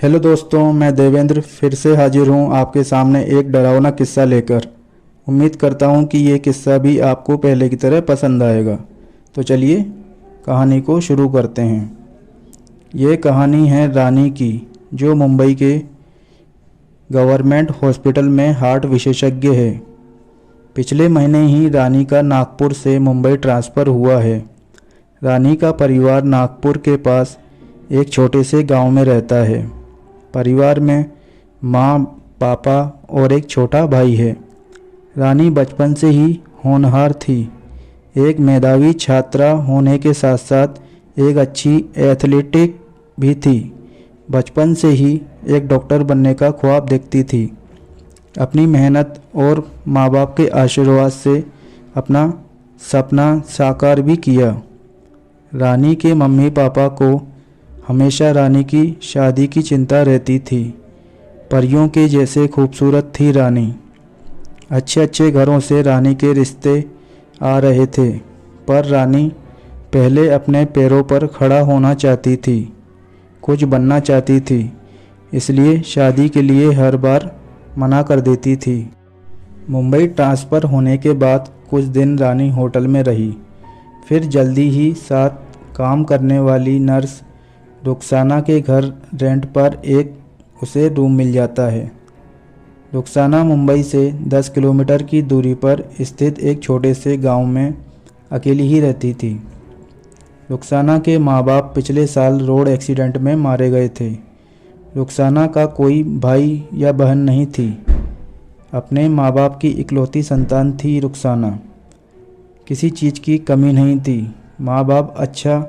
Hello दोस्तों, मैं देवेंद्र फिर से हाजिर हूँ आपके सामने एक डरावना किस्सा लेकर। उम्मीद करता हूँ कि ये किस्सा भी आपको पहले की तरह पसंद आएगा। तो चलिए कहानी को शुरू करते हैं। ये कहानी है रानी की, जो मुंबई के गवर्नमेंट हॉस्पिटल में हार्ट विशेषज्ञ है। पिछले महीने ही रानी का नागपुर से मुंबई ट्रांसफ़र हुआ है। रानी का परिवार नागपुर के पास एक छोटे से गांव में रहता है। परिवार में माँ, पापा और एक छोटा भाई है। रानी बचपन से ही होनहार थी। एक मेधावी छात्रा होने के साथ साथ एक अच्छी एथलेटिक भी थी। बचपन से ही एक डॉक्टर बनने का ख्वाब देखती थी। अपनी मेहनत और माँ बाप के आशीर्वाद से अपना सपना साकार भी किया। रानी के मम्मी पापा को हमेशा रानी की शादी की चिंता रहती थी। परियों के जैसे खूबसूरत थी रानी। अच्छे अच्छे घरों से रानी के रिश्ते आ रहे थे, पर रानी पहले अपने पैरों पर खड़ा होना चाहती थी, कुछ बनना चाहती थी। इसलिए शादी के लिए हर बार मना कर देती थी। मुंबई ट्रांसफ़र होने के बाद कुछ दिन रानी होटल में रही। फिर जल्दी ही साथ काम करने वाली नर्स रुखसाना के घर रेंट पर उसे रूम मिल जाता है। रुखसाना मुंबई से 10 किलोमीटर की दूरी पर स्थित एक छोटे से गांव में अकेली ही रहती थी। रुखसाना के माँ बाप पिछले साल रोड एक्सीडेंट में मारे गए थे। रुखसाना का कोई भाई या बहन नहीं थी। अपने माँ बाप की इकलौती संतान थी रुखसाना। किसी चीज़ की कमी नहीं थी। माँ बाप अच्छा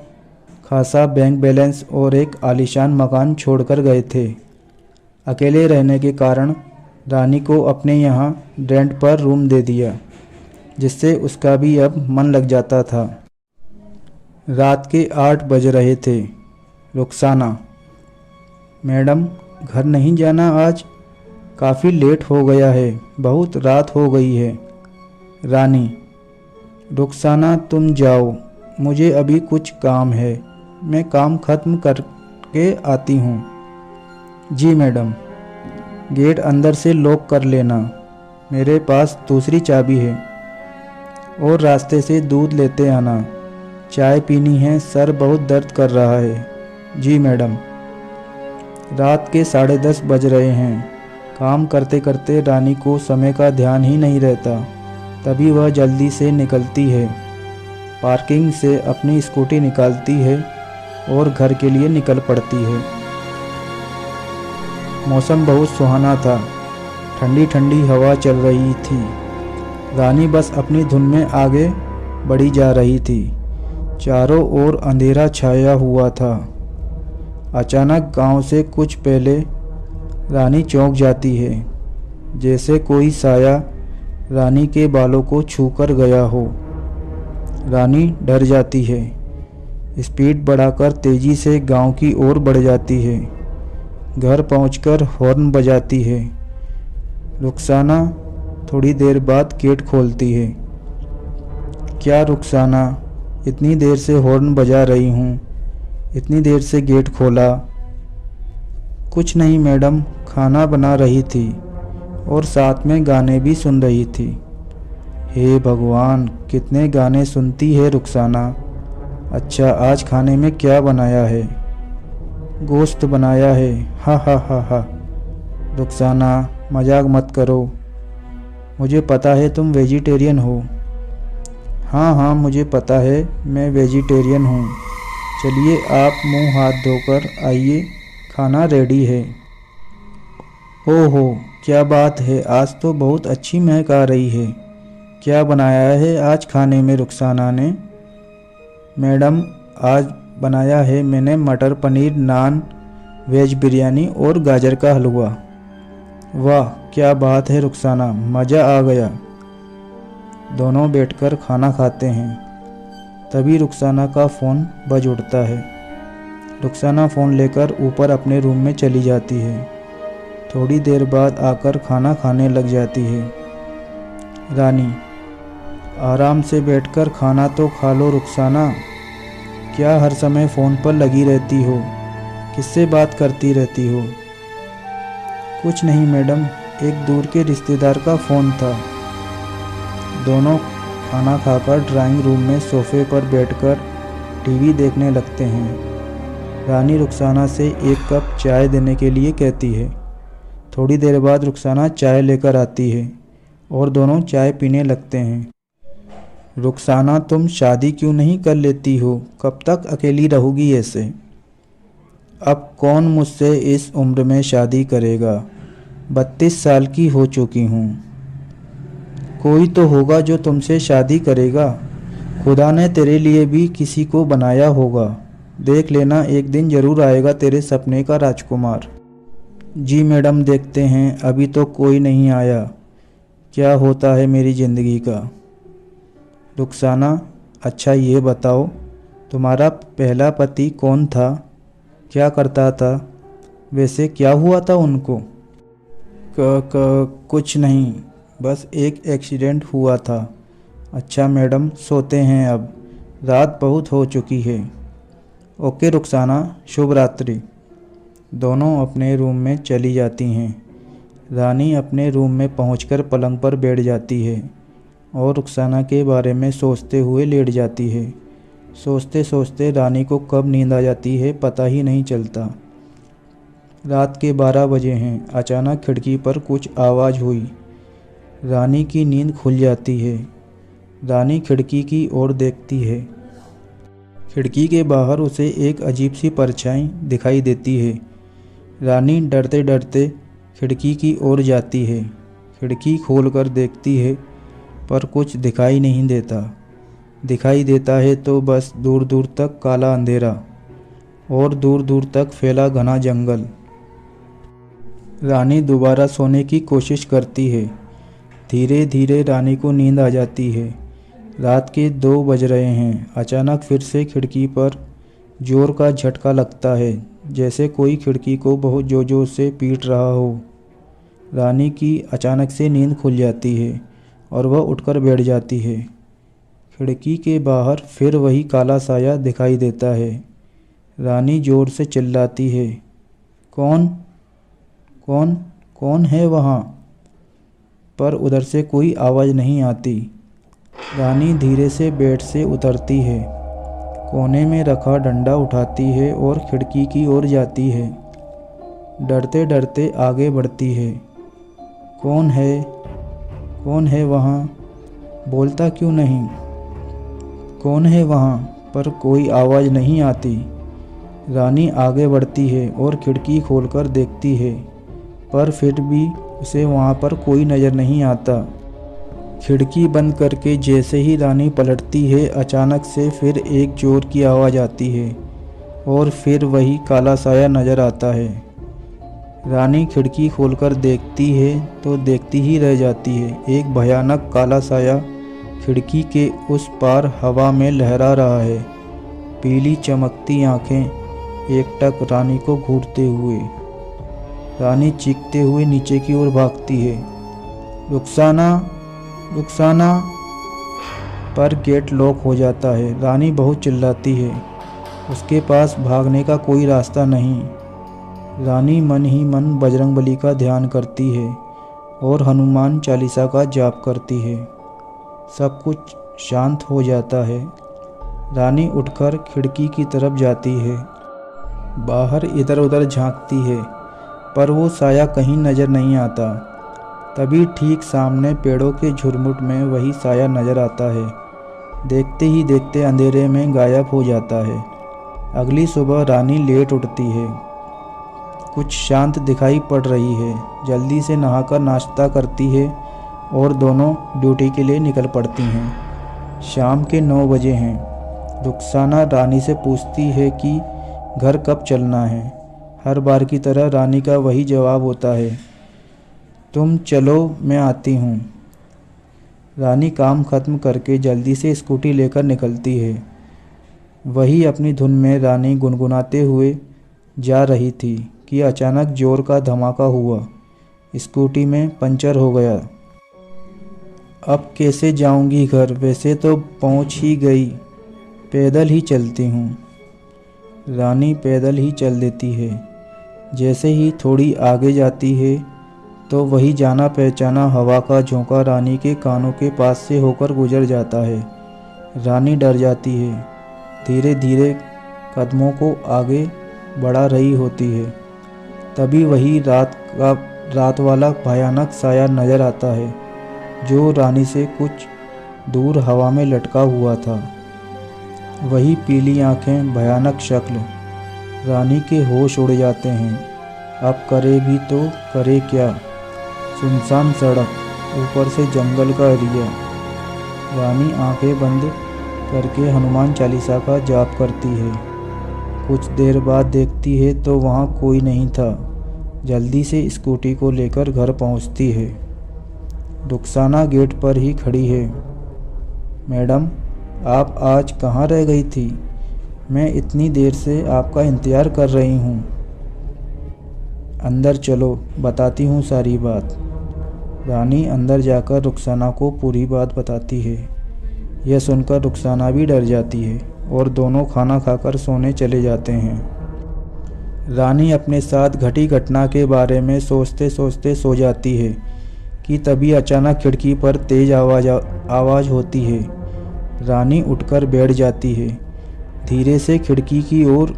खासा बैंक बैलेंस और एक आलीशान मकान छोड़कर गए थे। अकेले रहने के कारण रानी को अपने यहाँ रेंट पर रूम दे दिया, जिससे उसका भी अब मन लग जाता था। रात के 8 बज रहे थे। रुखसाना, मैडम घर नहीं जाना आज? काफ़ी लेट हो गया है, बहुत रात हो गई है। रानी, रुखसाना तुम जाओ, मुझे अभी कुछ काम है, मैं काम ख़त्म करके आती हूँ। जी मैडम। गेट अंदर से लॉक कर लेना, मेरे पास दूसरी चाबी है। और रास्ते से दूध लेते आना, चाय पीनी है, सर बहुत दर्द कर रहा है। जी मैडम। रात के 10:30 बज रहे हैं। काम करते करते रानी को समय का ध्यान ही नहीं रहता। तभी वह जल्दी से निकलती है, पार्किंग से अपनी स्कूटी निकालती है और घर के लिए निकल पड़ती है। मौसम बहुत सुहाना था। ठंडी ठंडी हवा चल रही थी। रानी बस अपनी धुन में आगे बढ़ी जा रही थी। चारों ओर अंधेरा छाया हुआ था। अचानक गांव से कुछ पहले रानी चौंक जाती है, जैसे कोई साया रानी के बालों को छूकर गया हो। रानी डर जाती है। स्पीड बढ़ाकर तेज़ी से गांव की ओर बढ़ जाती है। घर पहुंचकर हॉर्न बजाती है। रुखसाना थोड़ी देर बाद गेट खोलती है। क्या रुखसाना, इतनी देर से हॉर्न बजा रही हूँ, इतनी देर से गेट खोला? कुछ नहीं मैडम, खाना बना रही थी और साथ में गाने भी सुन रही थी। हे भगवान, कितने गाने सुनती है रुखसाना। अच्छा, आज खाने में क्या बनाया है? गोश्त बनाया है। हा हा हा हा। रुखसाना, मजाक मत करो, मुझे पता है तुम वेजिटेरियन हो। हाँ हाँ, मुझे पता है मैं वेजिटेरियन हूँ। चलिए आप मुंह हाथ धोकर आइए, खाना रेडी है। ओहो, क्या बात है, आज तो बहुत अच्छी महक आ रही है। क्या बनाया है आज खाने में रुखसाना ने? मैडम, आज बनाया है मैंने मटर पनीर नान, वेज बिरयानी और गाजर का हलवा। वाह क्या बात है रुखसाना, मज़ा आ गया। दोनों बैठकर खाना खाते हैं। तभी रुखसाना का फ़ोन बज उठता है। रुखसाना फ़ोन लेकर ऊपर अपने रूम में चली जाती है। थोड़ी देर बाद आकर खाना खाने लग जाती है। रानी, आराम से बैठकर खाना तो खा लो रुखसाना, क्या हर समय फ़ोन पर लगी रहती हो? किससे बात करती रहती हो? कुछ नहीं मैडम, एक दूर के रिश्तेदार का फ़ोन था। दोनों खाना खाकर ड्राइंग रूम में सोफे पर बैठकर टीवी देखने लगते हैं। रानी रुखसाना से एक कप चाय देने के लिए कहती है। थोड़ी देर बाद रुखसाना चाय लेकर आती है और दोनों चाय पीने लगते हैं। रुखसाना, तुम शादी क्यों नहीं कर लेती हो? कब तक अकेली रहोगी ऐसे? अब कौन मुझसे इस उम्र में शादी करेगा? 32 साल की हो चुकी हूँ। कोई तो होगा जो तुमसे शादी करेगा। खुदा ने तेरे लिए भी किसी को बनाया होगा। देख लेना, एक दिन ज़रूर आएगा तेरे सपने का राजकुमार। जी मैडम, देखते हैं। अभी तो कोई नहीं आया। क्या होता है मेरी ज़िंदगी का? रुखसाना, अच्छा ये बताओ, तुम्हारा पहला पति कौन था? क्या करता था? वैसे क्या हुआ था उनको? कुछ नहीं, बस एक एक्सीडेंट हुआ था। अच्छा मैडम, सोते हैं अब, रात बहुत हो चुकी है। ओके रुखसाना, शुभ रात्रि। दोनों अपने रूम में चली जाती हैं। रानी अपने रूम में पहुंचकर पलंग पर बैठ जाती है और रुखसाना के बारे में सोचते हुए लेट जाती है। सोचते सोचते रानी को कब नींद आ जाती है पता ही नहीं चलता। रात के 12 बजे हैं। अचानक खिड़की पर कुछ आवाज़ हुई। रानी की नींद खुल जाती है। रानी खिड़की की ओर देखती है। खिड़की के बाहर उसे एक अजीब सी परछाई दिखाई देती है। रानी डरते डरते खिड़की की ओर जाती है। खिड़की खोलकर देखती है पर कुछ दिखाई नहीं देता। दिखाई देता है तो बस दूर दूर तक काला अंधेरा और दूर दूर तक फैला घना जंगल। रानी दोबारा सोने की कोशिश करती है। धीरे धीरे रानी को नींद आ जाती है। रात के 2 बज रहे हैं। अचानक फिर से खिड़की पर जोर का झटका लगता है, जैसे कोई खिड़की को बहुत जोर जोर से पीट रहा हो। रानी की अचानक से नींद खुल जाती है और वह उठकर बैठ जाती है। खिड़की के बाहर फिर वही काला साया दिखाई देता है। रानी जोर से चिल्लाती है, कौन कौन कौन है वहाँ? पर उधर से कोई आवाज़ नहीं आती। रानी धीरे से बेड से उतरती है, कोने में रखा डंडा उठाती है और खिड़की की ओर जाती है। डरते डरते आगे बढ़ती है। कौन है? कौन है वहाँ? बोलता क्यों नहीं? कौन है वहाँ? पर कोई आवाज़ नहीं आती। रानी आगे बढ़ती है और खिड़की खोलकर देखती है, पर फिर भी उसे वहाँ पर कोई नज़र नहीं आता। खिड़की बंद करके जैसे ही रानी पलटती है, अचानक से फिर एक ज़ोर की आवाज़ आती है और फिर वही काला साया नज़र आता है। रानी खिड़की खोलकर देखती है तो देखती ही रह जाती है। एक भयानक काला साया खिड़की के उस पार हवा में लहरा रहा है। पीली चमकती आंखें एकटक रानी को घूरते हुए। रानी चीखते हुए नीचे की ओर भागती है, रुखसाना, रुखसाना। पर गेट लॉक हो जाता है। रानी बहुत चिल्लाती है। उसके पास भागने का कोई रास्ता नहीं। रानी मन ही मन बजरंगबली का ध्यान करती है और हनुमान चालीसा का जाप करती है। सब कुछ शांत हो जाता है। रानी उठकर खिड़की की तरफ जाती है। बाहर इधर उधर झांकती है, पर वो साया कहीं नज़र नहीं आता। तभी ठीक सामने पेड़ों के झुरमुट में वही साया नज़र आता है। देखते ही देखते अंधेरे में गायब हो जाता है। अगली सुबह रानी लेट उठती है। कुछ शांत दिखाई पड़ रही है। जल्दी से नहाकर नाश्ता करती है और दोनों ड्यूटी के लिए निकल पड़ती हैं। शाम के 9 बजे हैं। रुखसाना रानी से पूछती है कि घर कब चलना है। हर बार की तरह रानी का वही जवाब होता है, तुम चलो, मैं आती हूँ। रानी काम ख़त्म करके जल्दी से स्कूटी लेकर निकलती है। वही अपनी धुन में रानी गुनगुनाते हुए जा रही थी कि अचानक जोर का धमाका हुआ। स्कूटी में पंचर हो गया। अब कैसे जाऊंगी घर? वैसे तो पहुंच ही गई, पैदल ही चलती हूँ। रानी पैदल ही चल देती है। जैसे ही थोड़ी आगे जाती है तो वही जाना पहचाना हवा का झोंका रानी के कानों के पास से होकर गुजर जाता है। रानी डर जाती है, धीरे धीरे कदमों को आगे बढ़ा रही होती है। तभी वही रात वाला भयानक साया नजर आता है जो रानी से कुछ दूर हवा में लटका हुआ था। वही पीली आंखें, भयानक शक्ल। रानी के होश उड़ जाते हैं। अब करे भी तो करे क्या? सुनसान सड़क, ऊपर से जंगल का एरिया। रानी आंखें बंद करके हनुमान चालीसा का जाप करती है। कुछ देर बाद देखती है तो वहाँ कोई नहीं था। जल्दी से स्कूटी को लेकर घर पहुँचती है। रुखसाना गेट पर ही खड़ी है। मैडम, आप आज कहाँ रह गई थी? मैं इतनी देर से आपका इंतज़ार कर रही हूँ। अंदर चलो, बताती हूँ सारी बात। रानी अंदर जाकर रुखसाना को पूरी बात बताती है। यह सुनकर रुखसाना भी डर जाती है और दोनों खाना खाकर सोने चले जाते हैं। रानी अपने साथ घटी घटना के बारे में सोचते सोचते सो जाती है कि तभी अचानक खिड़की पर तेज आवाज़ होती है। रानी उठकर बैठ जाती है, धीरे से खिड़की की ओर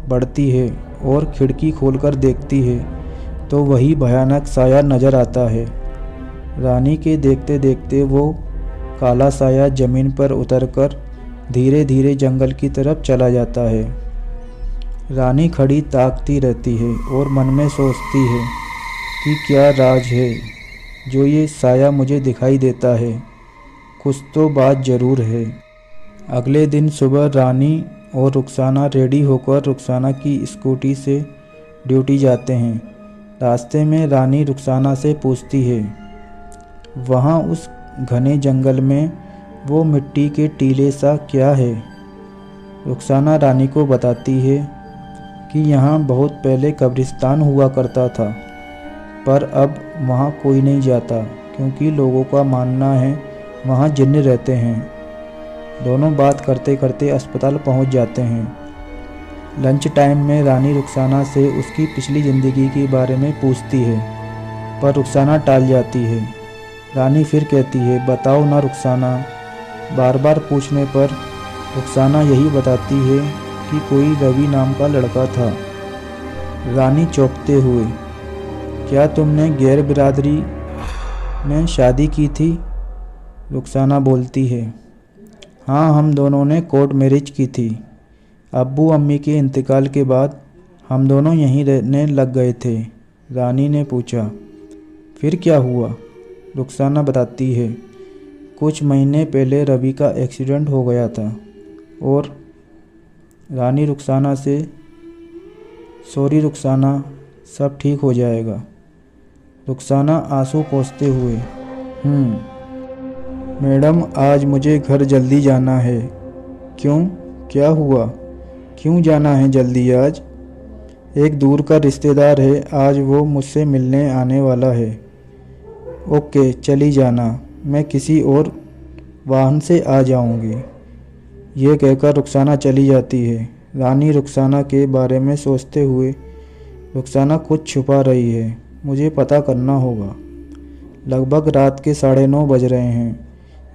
बढ़ती है और खिड़की खोलकर देखती है तो वही भयानक साया नज़र आता है। रानी के देखते देखते वो काला साया ज़मीन पर उतरकर धीरे धीरे जंगल की तरफ चला जाता है। रानी खड़ी ताकती रहती है और मन में सोचती है कि क्या राज है जो ये साया मुझे दिखाई देता है। कुछ तो बात ज़रूर है। अगले दिन सुबह रानी और रुखसाना रेडी होकर रुखसाना की स्कूटी से ड्यूटी जाते हैं। रास्ते में रानी रुखसाना से पूछती है, वहाँ उस घने जंगल में वो मिट्टी के टीले सा क्या है? रुखसाना रानी को बताती है कि यहाँ बहुत पहले कब्रिस्तान हुआ करता था, पर अब वहाँ कोई नहीं जाता क्योंकि लोगों का मानना है वहाँ जिन्न रहते हैं। दोनों बात करते करते अस्पताल पहुँच जाते हैं। लंच टाइम में रानी रुखसाना से उसकी पिछली ज़िंदगी के बारे में पूछती है, पर रुखसाना टाल जाती है। रानी फिर कहती है, बताओ ना रुखसाना। बार बार पूछने पर रुखसाना यही बताती है कि कोई रवि नाम का लड़का था। रानी चौंकते हुए, क्या तुमने गैर बिरादरी में शादी की थी? रुखसाना बोलती है, हाँ, हम दोनों ने कोर्ट मैरिज की थी। अब्बू अम्मी के इंतकाल के बाद हम दोनों यहीं रहने लग गए थे। रानी ने पूछा, फिर क्या हुआ? रुखसाना बताती है, कुछ महीने पहले रवि का एक्सीडेंट हो गया था। और रानी रुखसाना से, सॉरी रुखसाना, सब ठीक हो जाएगा। रुखसाना आंसू पोंछते हुए, मैडम, आज मुझे घर जल्दी जाना है। क्यों, क्या हुआ? क्यों जाना है जल्दी आज? एक दूर का रिश्तेदार है, आज वो मुझसे मिलने आने वाला है। ओके, चली जाना, मैं किसी और वाहन से आ जाऊंगी। ये कहकर रुखसाना चली जाती है। रानी रुखसाना के बारे में सोचते हुए, रुखसाना कुछ छुपा रही है, मुझे पता करना होगा। लगभग रात के 9:30 बज रहे हैं।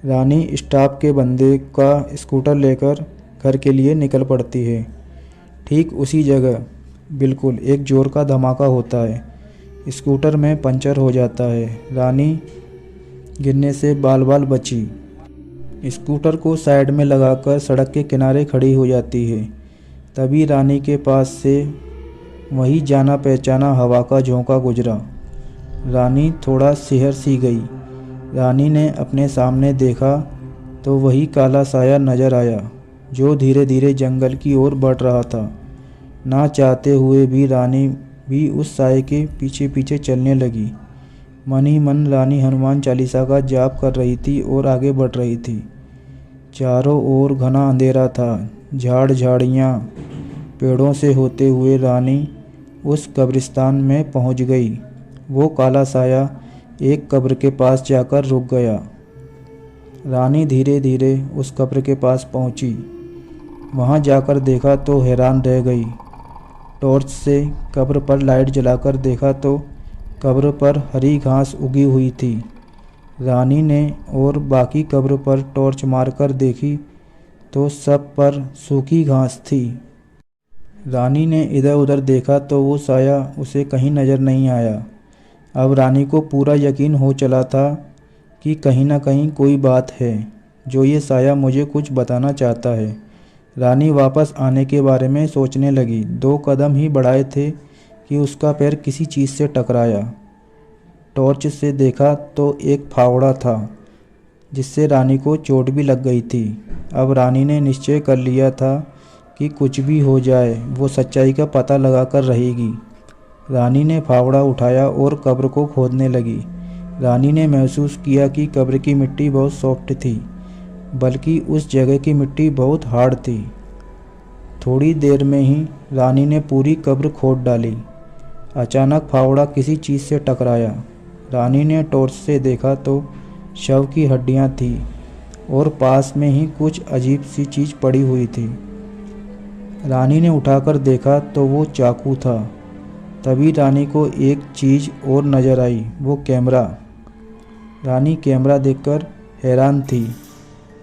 रानी स्टाफ के बंदे का स्कूटर लेकर घर के लिए निकल पड़ती है। ठीक उसी जगह बिल्कुल एक जोर का धमाका होता है। स्कूटर में पंचर हो जाता है। रानी गिरने से बाल बाल बची। स्कूटर को साइड में लगाकर सड़क के किनारे खड़ी हो जाती है। तभी रानी के पास से वही जाना पहचाना हवा का झोंका गुजरा। रानी थोड़ा सिहर सी गई। रानी ने अपने सामने देखा तो वही काला साया नजर आया जो धीरे धीरे जंगल की ओर बढ़ रहा था। ना चाहते हुए भी रानी भी उस साये के पीछे पीछे चलने लगी। मन ही मन रानी हनुमान चालीसा का जाप कर रही थी और आगे बढ़ रही थी। चारों ओर घना अंधेरा था। झाड़ झाड़ियाँ पेड़ों से होते हुए रानी उस कब्रिस्तान में पहुंच गई। वो काला साया एक कब्र के पास जाकर रुक गया। रानी धीरे धीरे उस कब्र के पास पहुंची। वहां जाकर देखा तो हैरान रह गई। टॉर्च से कब्र पर लाइट जलाकर देखा तो कब्र पर हरी घास उगी हुई थी। रानी ने और बाकी कब्र पर टॉर्च मारकर देखी तो सब पर सूखी घास थी। रानी ने इधर उधर देखा तो वो साया उसे कहीं नज़र नहीं आया। अब रानी को पूरा यकीन हो चला था कि कहीं ना कहीं कोई बात है जो ये साया मुझे कुछ बताना चाहता है। रानी वापस आने के बारे में सोचने लगी। 2 कदम ही बढ़ाए थे कि उसका पैर किसी चीज़ से टकराया। टॉर्च से देखा तो एक फावड़ा था जिससे रानी को चोट भी लग गई थी। अब रानी ने निश्चय कर लिया था कि कुछ भी हो जाए वो सच्चाई का पता लगाकर रहेगी। रानी ने फावड़ा उठाया और कब्र को खोदने लगी। रानी ने महसूस किया कि कब्र की मिट्टी बहुत सॉफ्ट थी, बल्कि उस जगह की मिट्टी बहुत हार्ड थी। थोड़ी देर में ही रानी ने पूरी कब्र खोद डाली। अचानक फावड़ा किसी चीज़ से टकराया। रानी ने टॉर्च से देखा तो शव की हड्डियां थी और पास में ही कुछ अजीब सी चीज़ पड़ी हुई थी। रानी ने उठाकर देखा तो वो चाकू था। तभी रानी को एक चीज़ और नज़र आई, वो कैमरा। रानी कैमरा देखकर हैरान थी।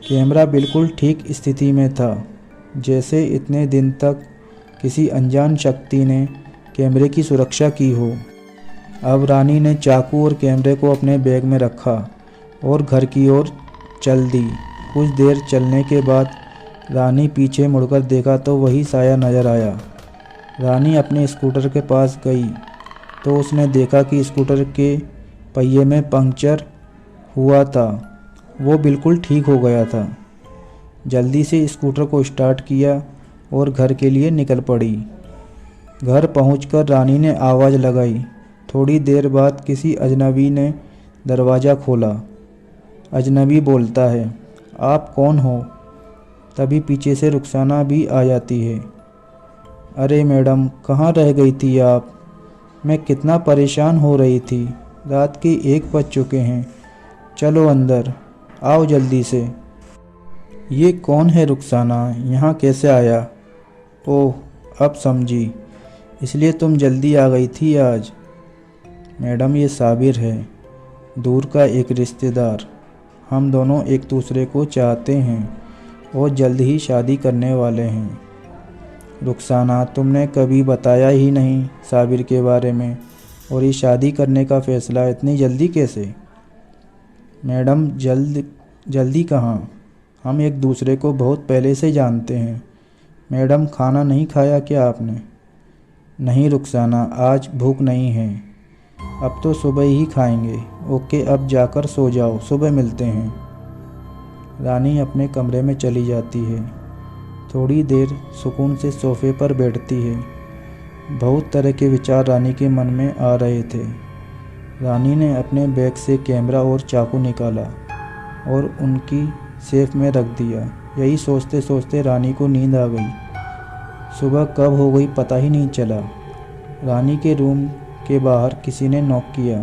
कैमरा बिल्कुल ठीक स्थिति में था, जैसे इतने दिन तक किसी अनजान शक्ति ने कैमरे की सुरक्षा की हो। अब रानी ने चाकू और कैमरे को अपने बैग में रखा और घर की ओर चल दी। कुछ देर चलने के बाद रानी पीछे मुड़कर देखा तो वही साया नज़र आया। रानी अपने स्कूटर के पास गई तो उसने देखा कि स्कूटर के पहिए में पंक्चर हुआ था। वो बिल्कुल ठीक हो गया था। जल्दी से स्कूटर को स्टार्ट किया और घर के लिए निकल पड़ी। घर पहुंचकर रानी ने आवाज़ लगाई। थोड़ी देर बाद किसी अजनबी ने दरवाज़ा खोला। अजनबी बोलता है, आप कौन हो? तभी पीछे से रुखसाना भी आ जाती है। अरे मैडम, कहाँ रह गई थी आप? मैं कितना परेशान हो रही थी। रात के 1 बज चुके हैं। चलो अंदर आओ जल्दी से। ये कौन है रुखसाना? यहाँ कैसे आया? ओह, अब समझी, इसलिए तुम जल्दी आ गई थी आज। मैडम, ये साबिर है, दूर का एक रिश्तेदार। हम दोनों एक दूसरे को चाहते हैं और जल्द ही शादी करने वाले हैं। रुखसाना, तुमने कभी बताया ही नहीं साबिर के बारे में, और ये शादी करने का फ़ैसला इतनी जल्दी कैसे? मैडम, जल्दी कहाँ, हम एक दूसरे को बहुत पहले से जानते हैं। मैडम, खाना नहीं खाया क्या आपने? नहीं रुखसाना, आज भूख नहीं है, अब तो सुबह ही खाएंगे। ओके, अब जाकर सो जाओ, सुबह मिलते हैं। रानी अपने कमरे में चली जाती है। थोड़ी देर सुकून से सोफे पर बैठती है। बहुत तरह के विचार रानी के मन में आ रहे थे। रानी ने अपने बैग से कैमरा और चाकू निकाला और उनकी सेफ में रख दिया। यही सोचते सोचते रानी को नींद आ गई। सुबह कब हो गई पता ही नहीं चला। रानी के रूम के बाहर किसी ने नॉक किया।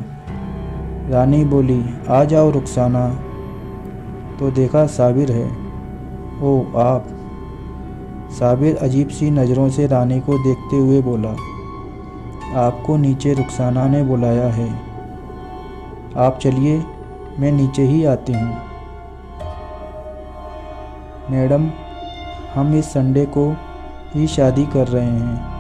रानी बोली, आ जाओ रुखसाना। तो देखा साबिर है। ओह, आप? साबिर अजीब सी नज़रों से रानी को देखते हुए बोला, आपको नीचे रुखसाना ने बुलाया है। आप चलिए, मैं नीचे ही आती हूँ। मैडम, हम इस संडे को ही शादी कर रहे हैं।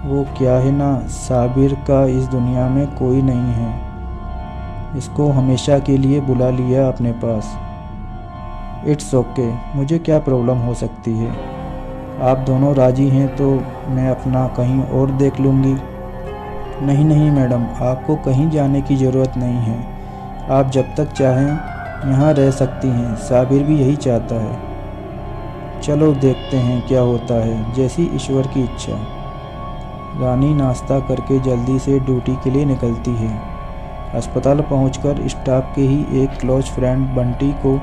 वो क्या है ना, साबिर का इस दुनिया में कोई नहीं है। इसको हमेशा के लिए बुला लिया अपने पास। इट्स ओके, मुझे क्या प्रॉब्लम हो सकती है? आप दोनों राजी हैं तो मैं अपना कहीं और देख लूँगी। नहीं नहीं मैडम, आपको कहीं जाने की ज़रूरत नहीं है। आप जब तक चाहें यहाँ रह सकती हैं। साबिर भी यही चाहता है। चलो देखते हैं क्या होता है, जैसी ईश्वर की इच्छा। रानी नाश्ता करके जल्दी से ड्यूटी के लिए निकलती है। अस्पताल पहुंचकर स्टाफ के ही एक क्लोज फ्रेंड बंटी को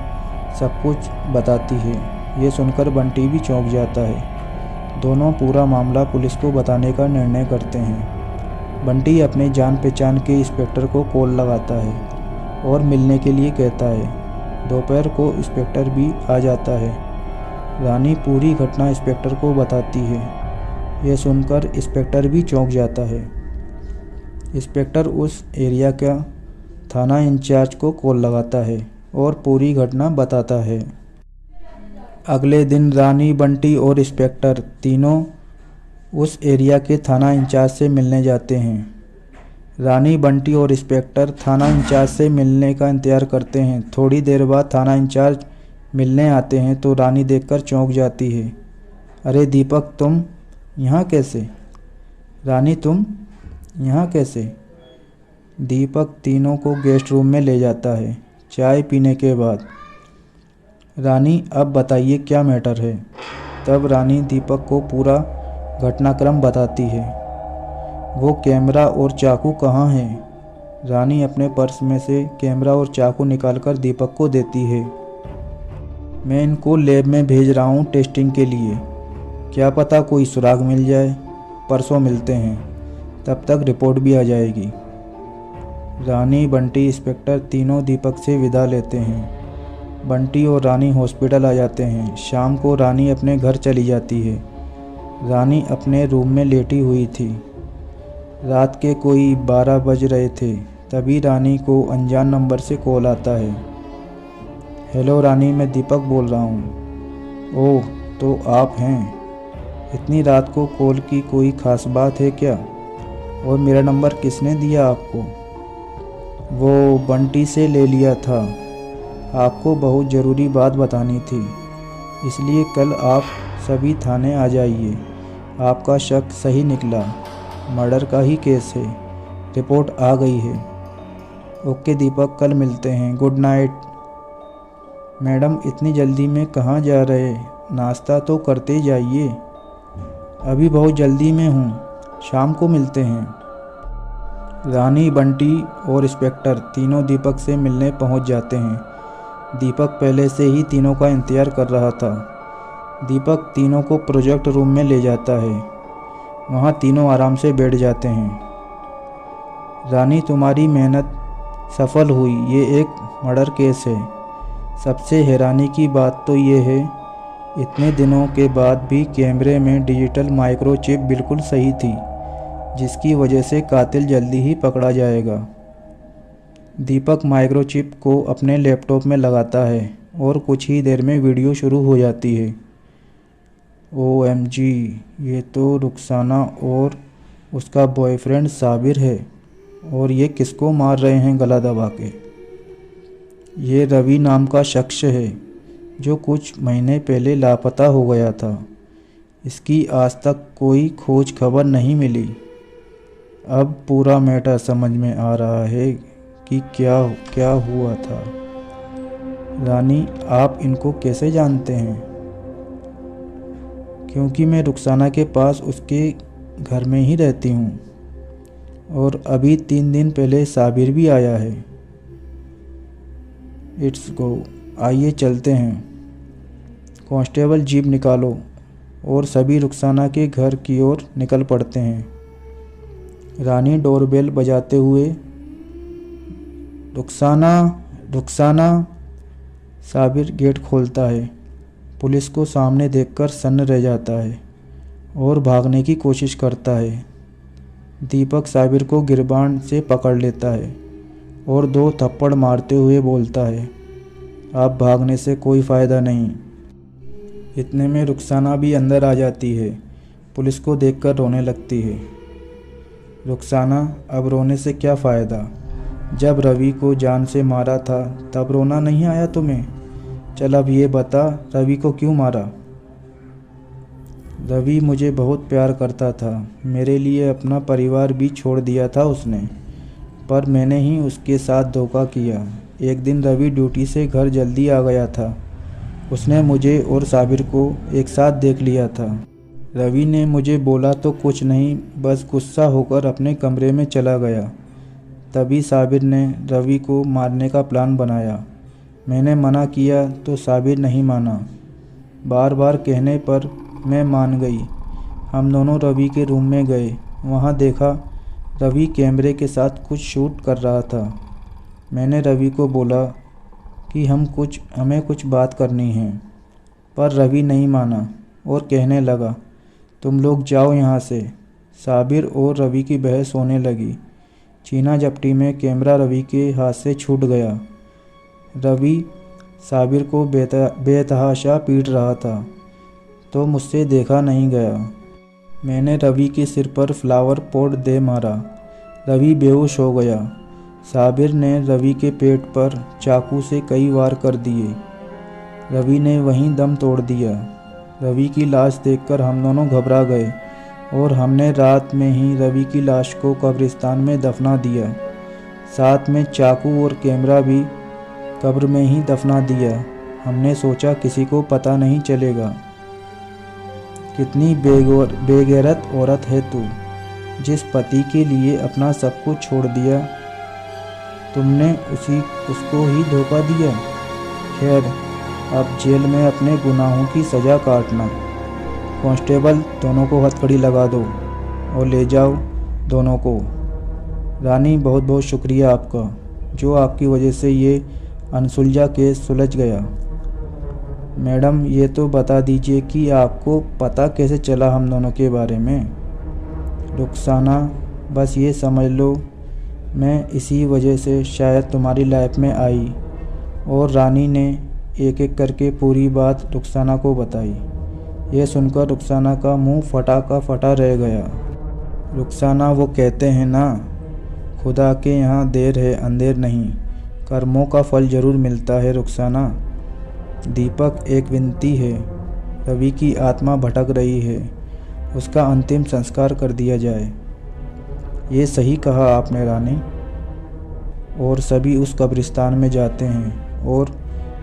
सब कुछ बताती है। ये सुनकर बंटी भी चौंक जाता है। दोनों पूरा मामला पुलिस को बताने का निर्णय करते हैं। बंटी अपने जान पहचान के इंस्पेक्टर को कॉल लगाता है और मिलने के लिए कहता है। दोपहर को इंस्पेक्टर भी आ जाता है। रानी पूरी घटना इंस्पेक्टर को बताती है। यह सुनकर इंस्पेक्टर भी चौंक जाता है। इंस्पेक्टर उस एरिया का थाना इंचार्ज को कॉल लगाता है और पूरी घटना बताता है। अगले दिन रानी, बंटी और इंस्पेक्टर तीनों उस एरिया के थाना इंचार्ज से मिलने जाते हैं। रानी, बंटी और इंस्पेक्टर थाना इंचार्ज से मिलने का इंतज़ार करते हैं। थोड़ी देर बाद थाना इंचार्ज मिलने आते हैं तो रानी देखकर चौंक जाती है। अरे दीपक, तुम यहाँ कैसे? रानी, तुम यहाँ कैसे? दीपक तीनों को गेस्ट रूम में ले जाता है। चाय पीने के बाद रानी, अब बताइए क्या मैटर है? तब रानी दीपक को पूरा घटनाक्रम बताती है। वो कैमरा और चाकू कहाँ है? रानी अपने पर्स में से कैमरा और चाकू निकालकर दीपक को देती है। मैं इनको लैब में भेज रहा हूँ टेस्टिंग के लिए, क्या पता कोई सुराग मिल जाए। परसों मिलते हैं, तब तक रिपोर्ट भी आ जाएगी। रानी, बंटी, इंस्पेक्टर तीनों दीपक से विदा लेते हैं। बंटी और रानी हॉस्पिटल आ जाते हैं। शाम को रानी अपने घर चली जाती है। रानी अपने रूम में लेटी हुई थी। रात के कोई 12 बज रहे थे। तभी रानी को अनजान नंबर से कॉल आता है। हेलो रानी, मैं दीपक बोल रहा हूँ। ओह, तो आप हैं। इतनी रात को कॉल की, कोई ख़ास बात है क्या? और मेरा नंबर किसने दिया आपको? वो बंटी से ले लिया था। आपको बहुत ज़रूरी बात बतानी थी, इसलिए कल आप सभी थाने आ जाइए। आपका शक सही निकला, मर्डर का ही केस है। रिपोर्ट आ गई है। ओके दीपक, कल मिलते हैं। Good night. मैडम, इतनी जल्दी में कहाँ जा रहे? नाश्ता तो करते जाइए। अभी बहुत जल्दी में हूँ, शाम को मिलते हैं। रानी, बंटी और इंस्पेक्टर तीनों दीपक से मिलने पहुँच जाते हैं। दीपक पहले से ही तीनों का इंतज़ार कर रहा था। दीपक तीनों को प्रोजेक्ट रूम में ले जाता है। वहाँ तीनों आराम से बैठ जाते हैं। रानी, तुम्हारी मेहनत सफल हुई। ये एक मर्डर केस है। सबसे हैरानी की बात तो ये है, इतने दिनों के बाद भी कैमरे में डिजिटल माइक्रोचिप बिल्कुल सही थी, जिसकी वजह से कातिल जल्दी ही पकड़ा जाएगा। दीपक माइक्रोचिप को अपने लैपटॉप में लगाता है और कुछ ही देर में वीडियो शुरू हो जाती है। OMG, ये तो रुखसाना और उसका बॉयफ्रेंड साबिर है। और ये किसको मार रहे हैं गला दबा के? ये रवि नाम का शख्स है जो कुछ महीने पहले लापता हो गया था। इसकी आज तक कोई खोज खबर नहीं मिली। अब पूरा मैटर समझ में आ रहा है कि क्या क्या हुआ था। रानी, आप इनको कैसे जानते हैं? क्योंकि मैं रुखसाना के पास उसके घर में ही रहती हूँ, और अभी 3 दिन पहले साबिर भी आया है। इट्स गो, आइए चलते हैं। कांस्टेबल जीप निकालो, और सभी रुखसाना के घर की ओर निकल पड़ते हैं। रानी डोरबेल बजाते हुए, रुखसाना, रुखसाना। साबिर गेट खोलता है। पुलिस को सामने देखकर सन्न रह जाता है और भागने की कोशिश करता है। दीपक साबिर को गिरबान से पकड़ लेता है और 2 थप्पड़ मारते हुए बोलता है, अब भागने से कोई फ़ायदा नहीं। इतने में रुखसाना भी अंदर आ जाती है। पुलिस को देखकर रोने लगती है। रुखसाना, अब रोने से क्या फ़ायदा? जब रवि को जान से मारा था तब रोना नहीं आया तुम्हें? चल अब ये बता, रवि को क्यों मारा? रवि मुझे बहुत प्यार करता था। मेरे लिए अपना परिवार भी छोड़ दिया था उसने, पर मैंने ही उसके साथ धोखा किया। एक दिन रवि ड्यूटी से घर जल्दी आ गया था। उसने मुझे और साबिर को एक साथ देख लिया था। रवि ने मुझे बोला तो कुछ नहीं, बस गुस्सा होकर अपने कमरे में चला गया। तभी साबिर ने रवि को मारने का प्लान बनाया। मैंने मना किया तो साबिर नहीं माना। बार बार कहने पर मैं मान गई। हम दोनों रवि के रूम में गए। वहाँ देखा रवि कैमरे के साथ कुछ शूट कर रहा था। मैंने रवि को बोला कि हमें कुछ बात करनी है, पर रवि नहीं माना और कहने लगा, तुम लोग जाओ यहाँ से। साबिर और रवि की बहस होने लगी। चीना झपटी में कैमरा रवि के हाथ से छूट गया। रवि साबिर को बेतहाशा पीट रहा था तो मुझसे देखा नहीं गया। मैंने रवि के सिर पर फ्लावर पॉट दे मारा। रवि बेहोश हो गया। साबिर ने रवि के पेट पर चाकू से कई वार कर दिए। रवि ने वहीं दम तोड़ दिया। रवि की लाश देखकर हम दोनों घबरा गए और हमने रात में ही रवि की लाश को कब्रिस्तान में दफना दिया। साथ में चाकू और कैमरा भी कब्र में ही दफना दिया। हमने सोचा किसी को पता नहीं चलेगा। कितनी बेगैरत औरत है तू, जिस पति के लिए अपना सब कुछ छोड़ दिया, तुमने उसको ही धोखा दिया। खैर, अब जेल में अपने गुनाहों की सज़ा काटना। कांस्टेबल, दोनों को हथकड़ी लगा दो और ले जाओ दोनों को। रानी, बहुत बहुत शुक्रिया आपका, जो आपकी वजह से ये अनसुलझा केस सुलझ गया। मैडम, ये तो बता दीजिए कि आपको पता कैसे चला हम दोनों के बारे में। रुखसाना, बस ये समझ लो मैं इसी वजह से शायद तुम्हारी लाइफ में आई। और रानी ने एक एक करके पूरी बात रुखसाना को बताई। यह सुनकर रुखसाना का मुंह फटा का फटा रह गया। रुखसाना, वो कहते हैं ना, खुदा के यहाँ देर है अंधेर नहीं, कर्मों का फल ज़रूर मिलता है। रुखसाना, दीपक, एक विनती है। रवि की आत्मा भटक रही है, उसका अंतिम संस्कार कर दिया जाए। ये सही कहा आपने रानी। और सभी उस कब्रिस्तान में जाते हैं और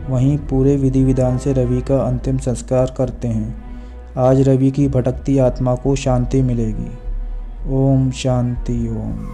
वहीं पूरे विधि विधान से रवि का अंतिम संस्कार करते हैं। आज रवि की भटकती आत्मा को शांति मिलेगी। ओम शांति ओम।